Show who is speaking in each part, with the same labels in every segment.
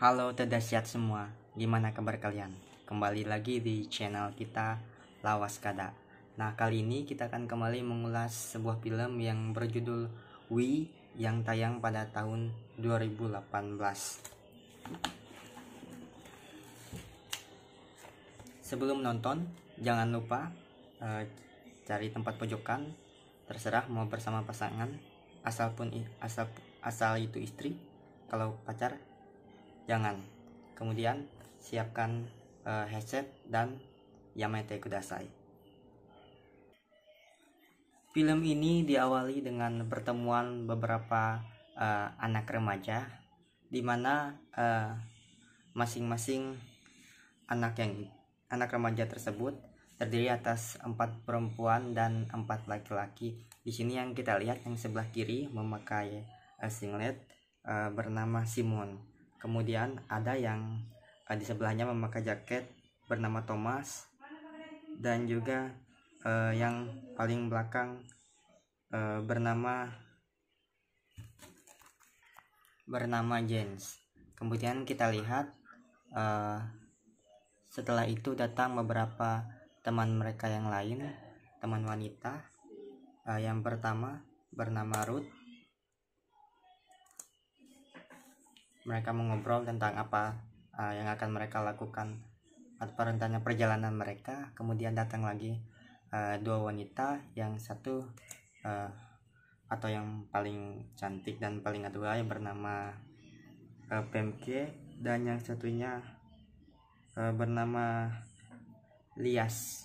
Speaker 1: Halo Tedasiat semua, gimana kabar kalian? Kembali lagi di channel kita Lawaskada. Nah, kali ini kita akan kembali mengulas sebuah film yang berjudul We yang tayang pada tahun 2018. Sebelum nonton, jangan lupa cari tempat pojokan, terserah mau bersama pasangan, asal itu istri. Kalau pacar jangan. Kemudian siapkan headset dan yamete kudasai. Film ini diawali dengan pertemuan beberapa anak remaja, di mana masing-masing anak remaja tersebut terdiri atas 4 perempuan dan 4 laki-laki. Di sini yang kita lihat yang sebelah kiri memakai singlet bernama Simon. Kemudian ada yang di sebelahnya memakai jaket bernama Thomas, dan juga yang paling belakang bernama Jens. Kemudian kita lihat setelah itu datang beberapa teman mereka yang lain, teman wanita. Yang pertama bernama Ruth. Mereka mengobrol tentang apa yang akan mereka lakukan, apa rencana perjalanan mereka. Kemudian datang lagi 2 wanita, yang satu atau yang paling cantik dan paling aduhai bernama Pemke, dan yang satunya bernama Lias.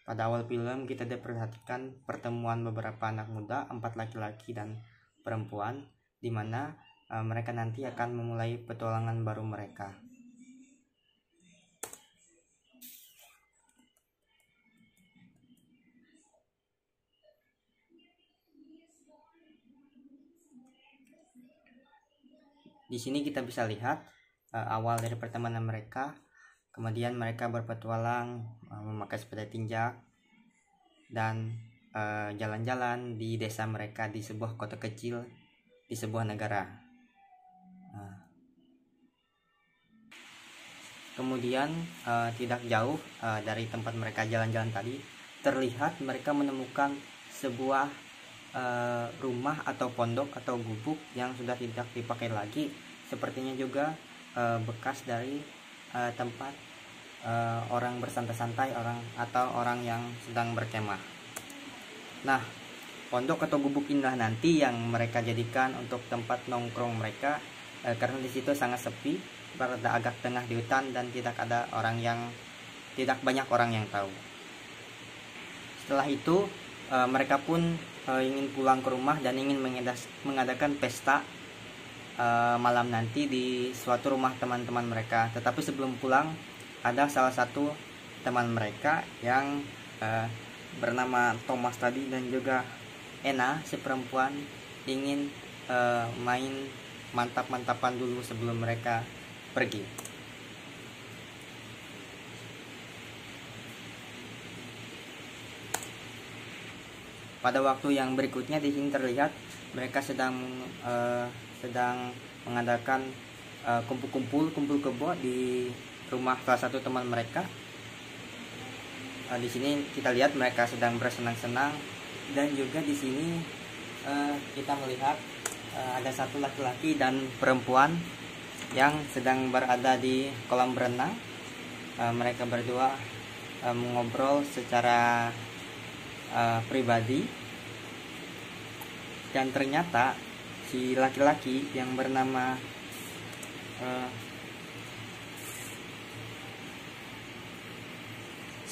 Speaker 1: Pada awal film kita diperhatikan pertemuan beberapa anak muda, 4 laki-laki dan perempuan, di mana mereka nanti akan memulai petualangan baru mereka. Di sini kita bisa lihat awal dari pertemanan mereka. Kemudian mereka berpetualang memakai sepeda tinjak dan jalan-jalan di desa mereka, di sebuah kota kecil, di sebuah negara. Kemudian tidak jauh dari tempat mereka jalan-jalan tadi, terlihat mereka menemukan sebuah rumah atau pondok atau gubuk yang sudah tidak dipakai lagi. Sepertinya juga bekas dari tempat orang bersantai-santai, orang yang sedang berkemah. Nah, pondok atau gubuk inilah nanti yang mereka jadikan untuk tempat nongkrong mereka, karena di situ sangat sepi, berada agak tengah di hutan, dan tidak banyak orang yang tahu. Setelah itu mereka pun ingin pulang ke rumah dan ingin mengadakan pesta malam nanti di suatu rumah teman-teman mereka. Tetapi sebelum pulang, ada salah satu teman mereka yang bernama Thomas tadi dan juga Ena, si perempuan, ingin main mantap-mantapan dulu sebelum mereka pergi. Pada waktu yang berikutnya di sini terlihat mereka sedang mengadakan kumpul kebo di rumah salah satu teman mereka. Di sini kita lihat mereka sedang bersenang-senang, dan juga di sini kita melihat ada satu laki-laki dan perempuan yang sedang berada di kolam berenang. Mereka berdua mengobrol secara pribadi, dan ternyata si laki-laki yang bernama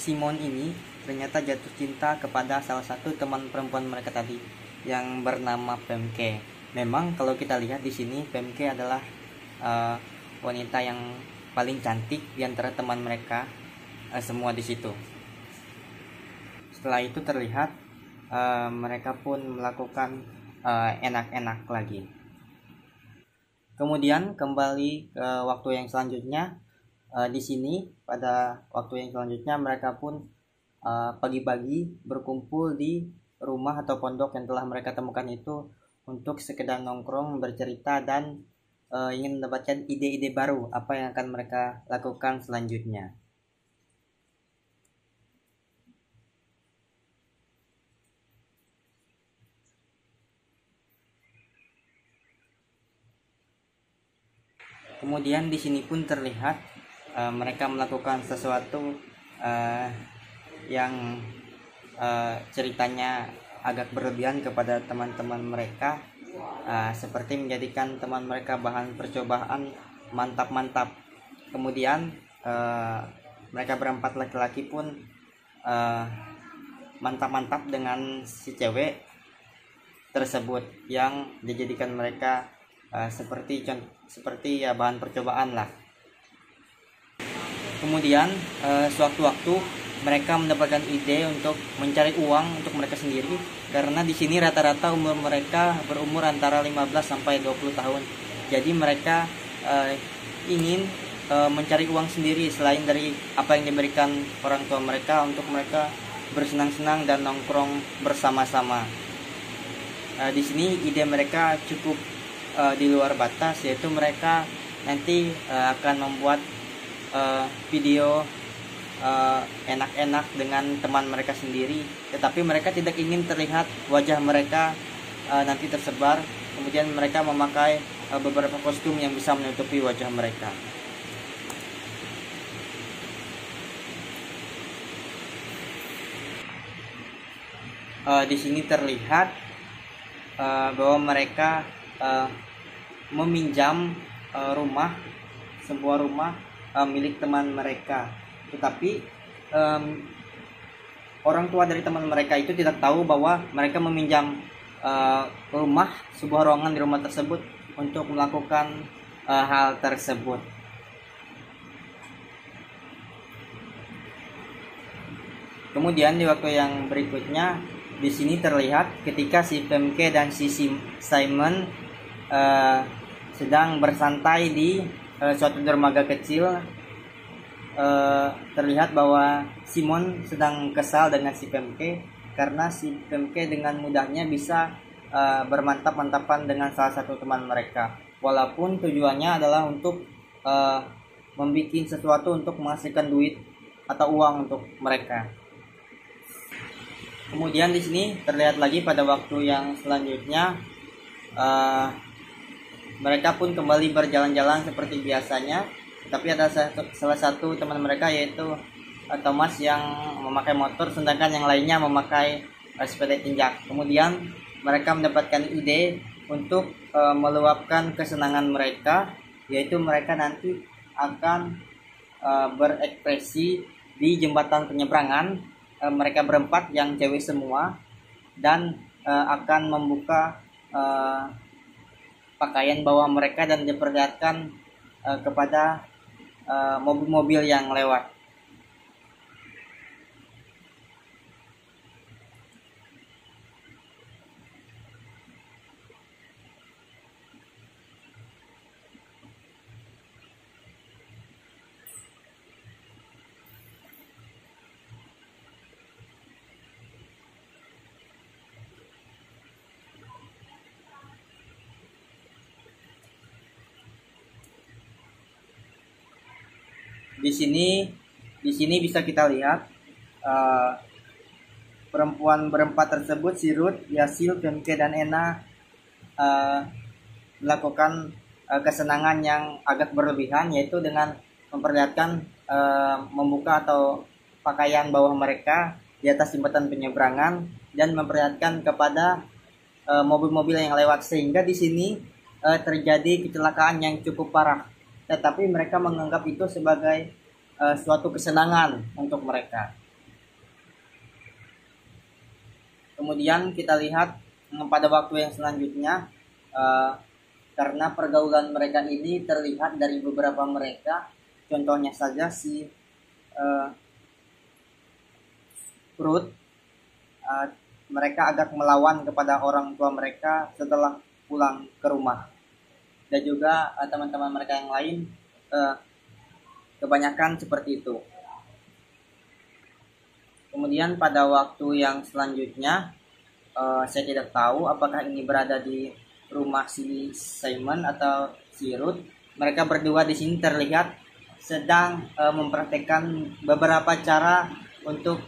Speaker 1: Simon ini ternyata jatuh cinta kepada salah satu teman perempuan mereka tadi yang bernama Pemke. Memang kalau kita lihat di sini, Pemke adalah wanita yang paling cantik di antara teman mereka semua di situ. Setelah itu terlihat mereka pun melakukan enak-enak lagi. Kemudian kembali ke waktu yang selanjutnya. Di sini pada waktu yang selanjutnya mereka pun pagi-pagi berkumpul di rumah atau pondok yang telah mereka temukan itu untuk sekedar nongkrong, bercerita, dan ingin mendapatkan ide-ide baru apa yang akan mereka lakukan selanjutnya. Kemudian di sini pun terlihat mereka melakukan sesuatu yang ceritanya agak berlebihan kepada teman-teman mereka, seperti menjadikan teman mereka bahan percobaan mantap-mantap. Kemudian mereka berempat laki-laki pun mantap-mantap dengan si cewek tersebut yang dijadikan mereka seperti ya bahan percobaan lah. Kemudian suatu waktu mereka mendapatkan ide untuk mencari uang untuk mereka sendiri, karena di sini rata-rata umur mereka berumur antara 15 sampai 20 tahun. Jadi mereka ingin mencari uang sendiri selain dari apa yang diberikan orang tua mereka, untuk mereka bersenang-senang dan nongkrong bersama-sama. Di sini ide mereka cukup di luar batas, yaitu mereka nanti akan membuat video enak-enak dengan teman mereka sendiri, tetapi mereka tidak ingin terlihat wajah mereka nanti tersebar. Kemudian mereka memakai beberapa kostum yang bisa menutupi wajah mereka. Di sini terlihat bahwa mereka meminjam sebuah rumah milik teman mereka. Tetapi orang tua dari teman mereka itu tidak tahu bahwa mereka meminjam sebuah ruangan di rumah tersebut untuk melakukan hal tersebut. Kemudian di waktu yang berikutnya, di sini terlihat ketika si Femke dan si Simon sedang bersantai di suatu dermaga kecil. Terlihat bahwa Simon sedang kesal dengan si Femke, karena si Femke dengan mudahnya bisa bermantap-mantapan dengan salah satu teman mereka, walaupun tujuannya adalah untuk membuat sesuatu untuk menghasilkan duit atau uang untuk mereka. Kemudian di sini terlihat lagi pada waktu yang selanjutnya, mereka pun kembali berjalan-jalan seperti biasanya. Tapi ada salah satu teman mereka, yaitu Thomas, yang memakai motor, sedangkan yang lainnya memakai sepeda tinjak. Kemudian mereka mendapatkan ide untuk meluapkan kesenangan mereka, yaitu mereka nanti akan berekspresi di jembatan penyeberangan. Mereka berempat yang cewek semua, dan akan membuka pakaian bawah mereka dan diperlihatkan kepada mobil-mobil yang lewat. Di sini bisa kita lihat perempuan berempat tersebut, si Ruth, Yasil, Femke, dan Ena melakukan kesenangan yang agak berlebihan, yaitu dengan memperlihatkan membuka atau pakaian bawah mereka di atas jembatan penyeberangan dan memperlihatkan kepada mobil-mobil yang lewat, sehingga di sini terjadi kecelakaan yang cukup parah. Tetapi mereka menganggap itu sebagai suatu kesenangan untuk mereka. Kemudian kita lihat pada waktu yang selanjutnya, karena pergaulan mereka ini terlihat dari beberapa mereka. Contohnya saja si Ruth, mereka agak melawan kepada orang tua mereka setelah pulang ke rumah. Dan juga teman-teman mereka yang lain kebanyakan seperti itu. Kemudian pada waktu yang selanjutnya, Saya tidak tahu apakah ini berada di rumah si Simon atau si Ruth. Mereka berdua di sini terlihat sedang mempraktekkan beberapa cara untuk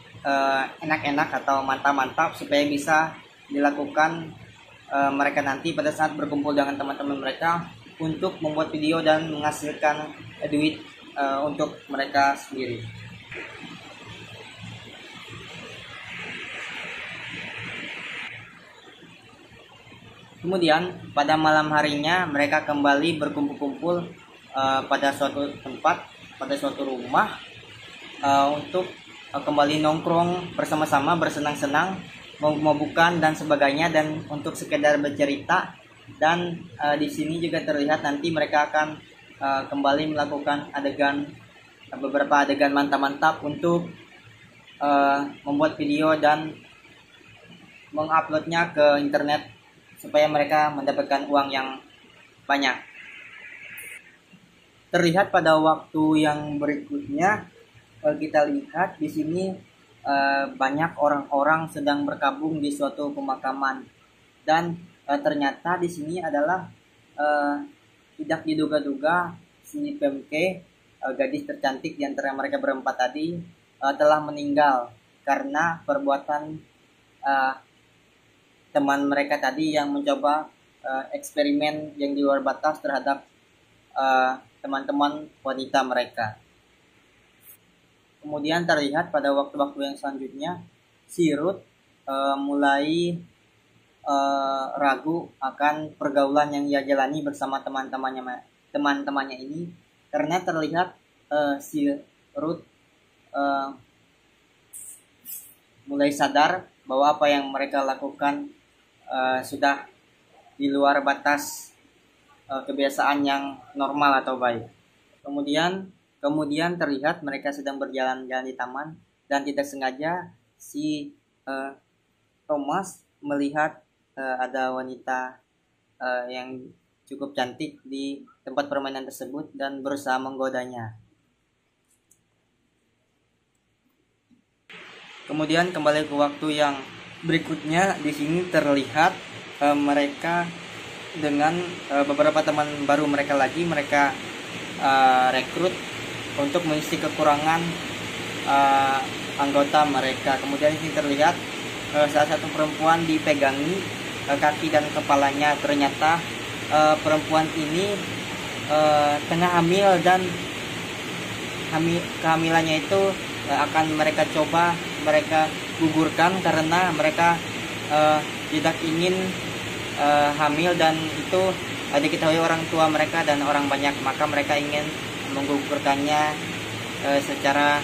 Speaker 1: enak-enak atau mantap-mantap supaya bisa dilakukan mereka nanti pada saat berkumpul dengan teman-teman mereka untuk membuat video dan menghasilkan duit untuk mereka sendiri. Kemudian pada malam harinya mereka kembali berkumpul-kumpul pada suatu tempat, pada suatu rumah untuk kembali nongkrong bersama-sama, bersenang-senang, memabukkan dan sebagainya, dan untuk sekedar bercerita. Dan di sini juga terlihat nanti mereka akan kembali melakukan beberapa adegan mantap-mantap untuk membuat video dan menguploadnya ke internet supaya mereka mendapatkan uang yang banyak. Terlihat pada waktu yang berikutnya kita lihat di sini banyak orang-orang sedang berkabung di suatu pemakaman, dan ternyata di sini adalah tidak diduga-duga si Pemke, gadis tercantik di antara mereka berempat tadi, telah meninggal karena perbuatan teman mereka tadi yang mencoba eksperimen yang di luar batas terhadap teman-teman wanita mereka. Kemudian terlihat pada waktu-waktu yang selanjutnya si Ruth mulai ragu akan pergaulan yang ia jalani bersama teman-temannya ini, karena terlihat si Ruth mulai sadar bahwa apa yang mereka lakukan sudah di luar batas kebiasaan yang normal atau baik. Kemudian terlihat mereka sedang berjalan-jalan di taman, dan tidak sengaja si Thomas melihat ada wanita yang cukup cantik di tempat permainan tersebut dan berusaha menggodanya. Kemudian kembali ke waktu yang berikutnya, di sini terlihat mereka dengan beberapa teman baru mereka rekrut untuk mengisi kekurangan anggota mereka. Kemudian di sini terlihat salah satu perempuan dipegangi kaki dan kepalanya. Ternyata perempuan ini tengah hamil, dan kehamilannya itu akan mereka gugurkan karena mereka tidak ingin hamil, dan itu diketahui orang tua mereka dan orang banyak, maka mereka ingin menggugurkannya secara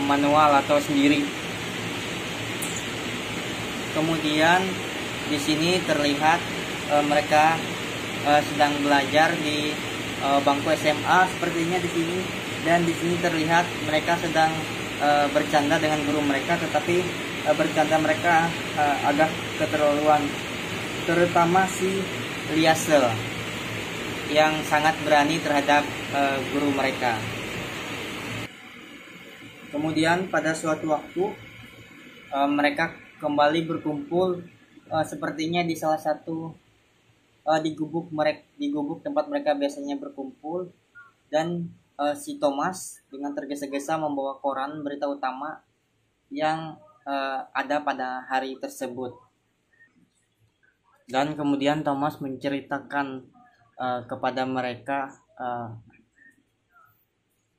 Speaker 1: manual atau sendiri. Kemudian di sini terlihat mereka sedang belajar di bangku SMA sepertinya di sini, dan di sini terlihat mereka sedang bercanda dengan guru mereka, tetapi bercanda mereka agak keterlaluan, terutama si Liesel yang sangat berani terhadap guru mereka. Kemudian pada suatu waktu mereka kembali berkumpul sepertinya di salah satu di gubuk tempat mereka biasanya berkumpul, dan si Thomas dengan tergesa-gesa membawa koran berita utama yang ada pada hari tersebut. Dan kemudian Thomas menceritakan kepada mereka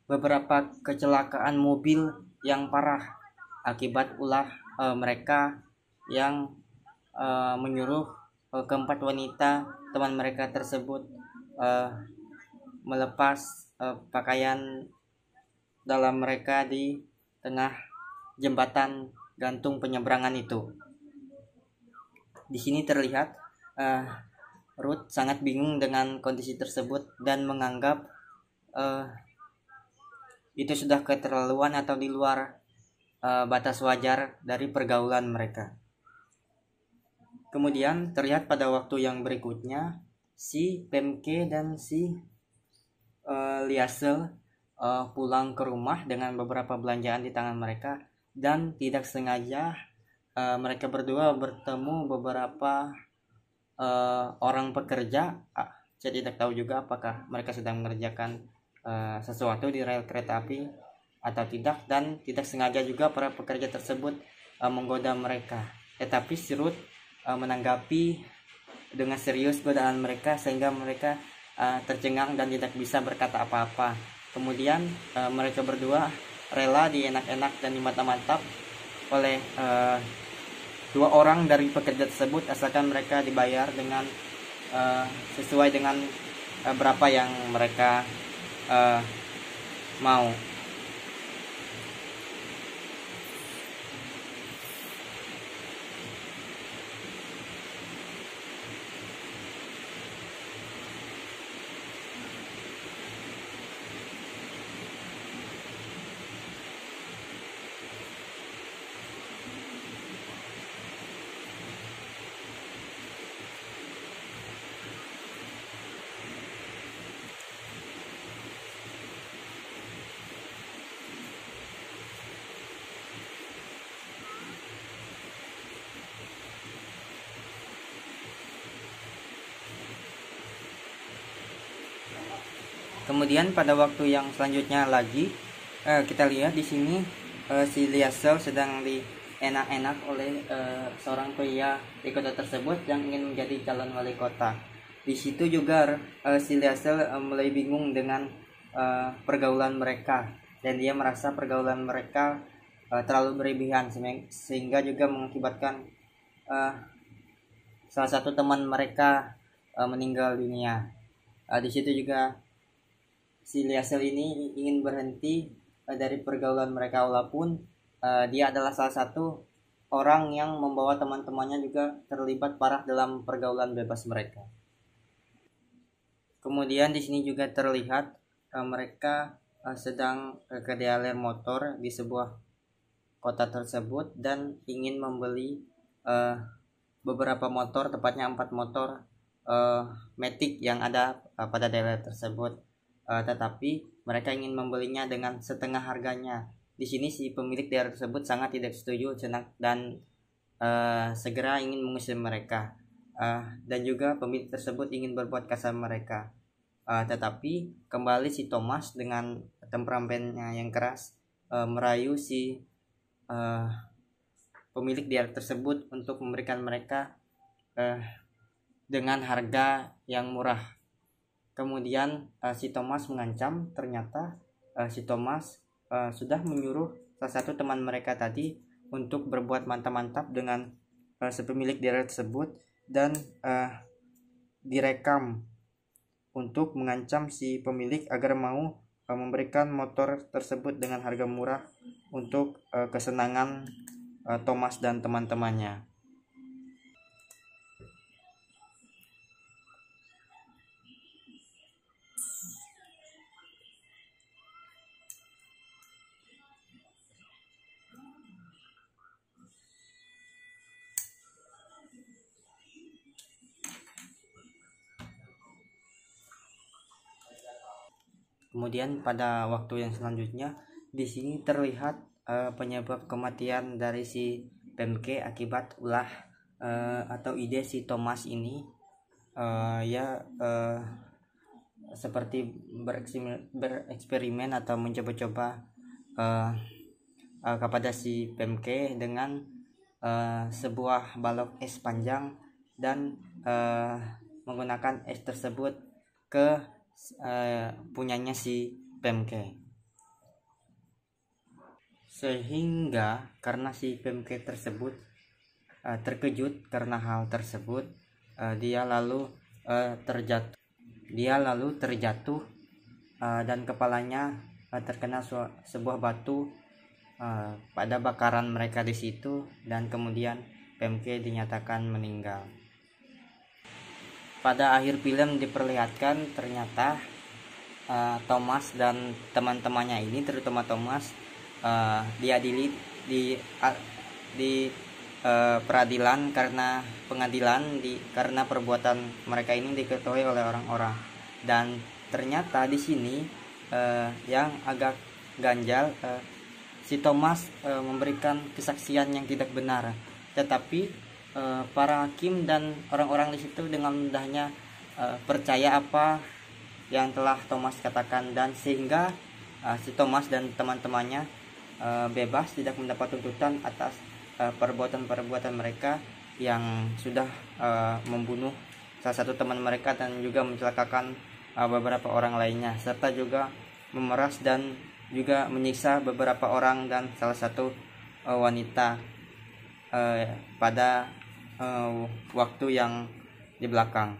Speaker 1: beberapa kecelakaan mobil yang parah akibat ulah mereka yang menyuruh keempat wanita teman mereka tersebut melepas pakaian dalam mereka di tengah jembatan gantung penyeberangan itu. Di sini terlihat Ruth sangat bingung dengan kondisi tersebut dan menganggap itu sudah keterlaluan atau di luar batas wajar dari pergaulan mereka. Kemudian terlihat pada waktu yang berikutnya si Pemke dan si Liesel pulang ke rumah dengan beberapa belanjaan di tangan mereka, dan tidak sengaja mereka berdua bertemu beberapa orang pekerja. Saya tidak tahu juga apakah mereka sedang mengerjakan sesuatu di rel kereta api atau tidak, dan tidak sengaja juga para pekerja tersebut menggoda mereka. Tetapi si Ruth menanggapi dengan serius godaan mereka sehingga mereka tercengang dan tidak bisa berkata apa-apa. Kemudian mereka berdua rela dienak-enak dan dimantap-mantap oleh dua orang dari pekerja tersebut, asalkan mereka dibayar dengan sesuai dengan berapa yang mereka mau. Kemudian pada waktu yang selanjutnya lagi kita lihat di sini si Liesel sedang dienak-enak oleh seorang pria di kota tersebut yang ingin menjadi calon wali kota. Di situ juga si Liesel mulai bingung dengan pergaulan mereka, dan dia merasa pergaulan mereka terlalu berlebihan sehingga juga mengakibatkan salah satu teman mereka meninggal dunia. Di situ juga si Liesel ini ingin berhenti dari pergaulan mereka, walaupun dia adalah salah satu orang yang membawa teman-temannya juga terlibat parah dalam pergaulan bebas mereka. Kemudian di sini juga terlihat mereka sedang kedaler motor di sebuah kota tersebut dan ingin membeli beberapa motor, tepatnya 4 motor Matic yang ada pada daerah tersebut. Tetapi mereka ingin membelinya dengan setengah harganya. Di sini si pemilik daerah tersebut sangat tidak setuju dan segera ingin mengusir mereka. Dan juga pemilik tersebut ingin berbuat kasar mereka. Tetapi kembali si Thomas dengan temperamennya yang keras merayu si pemilik daerah tersebut untuk memberikan mereka dengan harga yang murah. Kemudian si Thomas mengancam. Ternyata si Thomas sudah menyuruh salah satu teman mereka tadi untuk berbuat mantap-mantap dengan si pemilik daerah tersebut dan direkam untuk mengancam si pemilik agar mau memberikan motor tersebut dengan harga murah untuk kesenangan Thomas dan teman-temannya. Kemudian pada waktu yang selanjutnya di sini terlihat penyebab kematian dari si Pemke akibat ulah atau ide si Thomas ini seperti bereksperimen atau mencoba-coba kepada si Pemke dengan sebuah balok es panjang dan menggunakan es tersebut ke punyanya si Pemke, sehingga karena si Pemke tersebut terkejut karena hal tersebut, dia lalu terjatuh dan kepalanya terkena sebuah batu pada bakaran mereka di situ, dan kemudian Pemke dinyatakan meninggal. Pada akhir film diperlihatkan ternyata Thomas dan teman-temannya ini, terutama Thomas, diadili di peradilan karena karena perbuatan mereka ini diketahui oleh orang-orang. Dan ternyata di sini yang agak ganjal, si Thomas memberikan kesaksian yang tidak benar. tetapi para hakim dan orang-orang di situ dengan mudahnya percaya apa yang telah Thomas katakan, dan sehingga si Thomas dan teman-temannya bebas, tidak mendapat tuntutan atas perbuatan-perbuatan mereka yang sudah membunuh salah satu teman mereka dan juga mencelakakan beberapa orang lainnya, serta juga memeras dan juga menyiksa beberapa orang dan salah satu wanita pada waktu yang di belakang.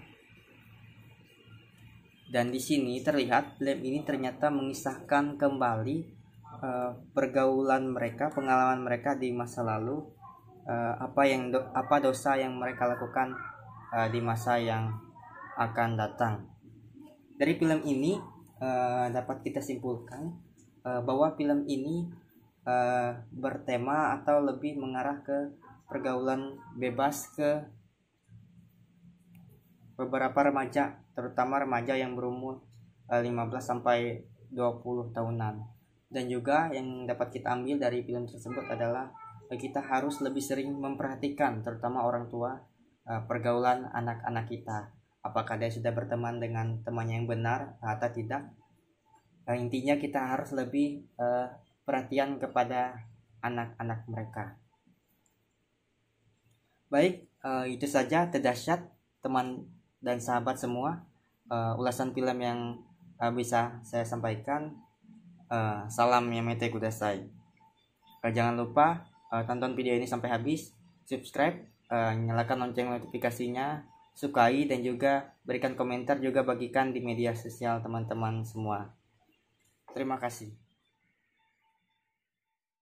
Speaker 1: Dan di sini terlihat film ini ternyata mengisahkan kembali pergaulan mereka, pengalaman mereka di masa lalu, apa dosa yang mereka lakukan di masa yang akan datang. Dari film ini dapat kita simpulkan bahwa film ini bertema atau lebih mengarah ke pergaulan bebas ke beberapa remaja, terutama remaja yang berumur 15 sampai 20 tahunan. Dan juga yang dapat kita ambil dari film tersebut adalah kita harus lebih sering memperhatikan, terutama orang tua, pergaulan anak-anak kita. Apakah dia sudah berteman dengan temannya yang benar atau tidak. Intinya kita harus lebih perhatian kepada anak-anak mereka. Baik, itu saja Terdahsyat teman dan sahabat semua, ulasan film yang bisa saya sampaikan. Salam Yamete Kudasai. Jangan lupa tonton video ini sampai habis, subscribe, nyalakan lonceng notifikasinya, sukai dan juga berikan komentar, juga bagikan di media sosial teman-teman semua. Terima kasih.